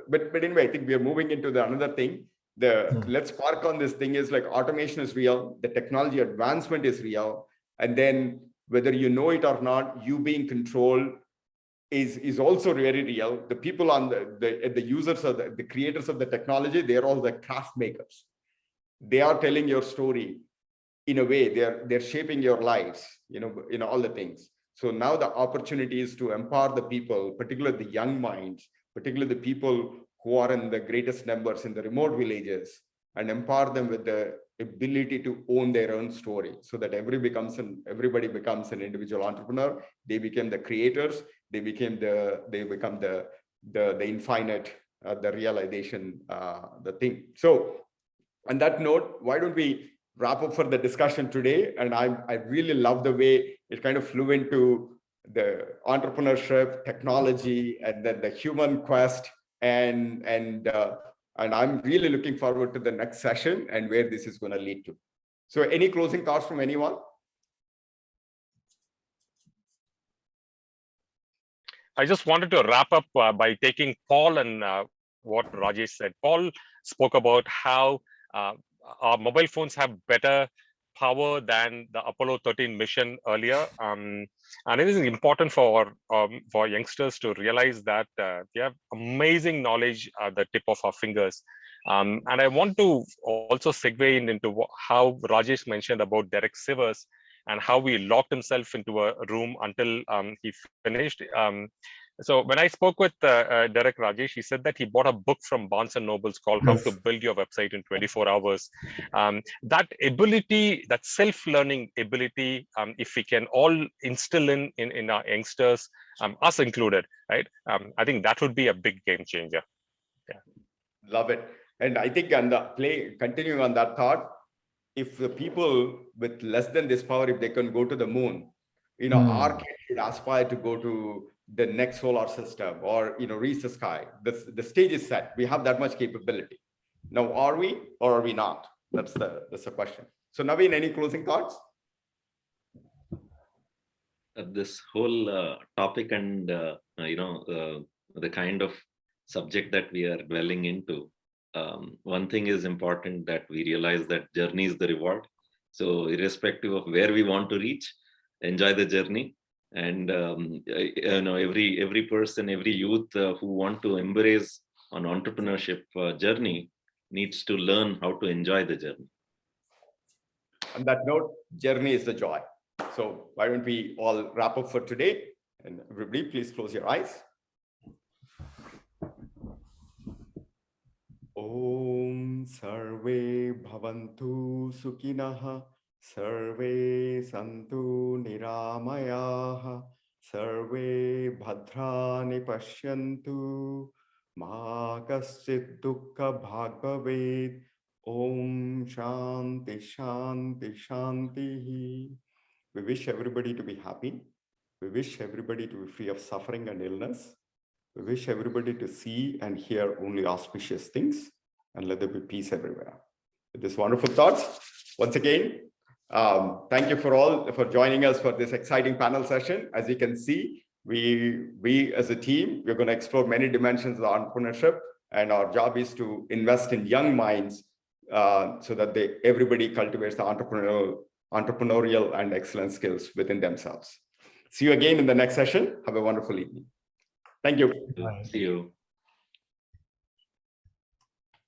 but anyway, I think we are moving into the another thing. Let's park on this thing is like automation is real, the technology advancement is real, and then whether you know it or not, you being controlled is also very real. The people on the users or the creators of the technology, they're all the craft makers. They are telling your story in a way. They're shaping your lives, all the things. So now the opportunity is to empower the people, particularly the young minds, particularly the people who are in the greatest numbers in the remote villages, and empower them with the ability to own their own story, so that everybody becomes an individual entrepreneur. They become the creators. They become the infinite, the realization, the thing. So on that note, why don't we wrap up for the discussion today? And I really love the way it kind of flew into the entrepreneurship, technology, and then the human quest. And I'm really looking forward to the next session and where this is going to lead to. So any closing thoughts from anyone? I just wanted to wrap up by taking Paul and what Rajesh said. Paul spoke about how our mobile phones have better power than the Apollo 13 mission earlier. And it is important for youngsters to realize that we have amazing knowledge at the tip of our fingers. And I want to also segue into how Rajesh mentioned about Derek Sivers and how he locked himself into a room until he finished. So when I spoke with Derek Rajesh, he said that he bought a book from Barnes and Nobles called How to Build Your Website in 24 Hours. That ability, that self-learning ability, if we can all instill in our youngsters, us included, right? I think that would be a big game changer. Yeah. Love it. And I think continuing on that thought, if the people with less than this power, if they can go to the moon, our kids should aspire to go to the next solar system or reach the sky. The stage is set. We have that much capability. Now, are we or are we not? That's the question. So Naveen, any closing thoughts? This whole topic and the kind of subject that we are dwelling into, one thing is important, that we realize that journey is the reward. So irrespective of where we want to reach, enjoy the journey. And every person, every youth who want to embrace an entrepreneurship journey needs to learn how to enjoy the journey. On that note, journey is the joy. So why don't we all wrap up for today? And everybody, please close your eyes. Om Sarve Bhavantu Sukinaha Sarve santu niramayah. Sarve bhadrani pashyantu. Ma kaschit dukkha bhag bhavet. Om Shanti Shanti Shanti. We wish everybody to be happy. We wish everybody to be free of suffering and illness. We wish everybody to see and hear only auspicious things, and let there be peace everywhere. With these wonderful thoughts, once again, thank you for joining us for this exciting panel session. As you can see, we as a team, we're going to explore many dimensions of entrepreneurship, and our job is to invest in young minds so that everybody cultivates the entrepreneurial and excellent skills within themselves. See you again in the next session. Have a wonderful evening. Thank you. See you.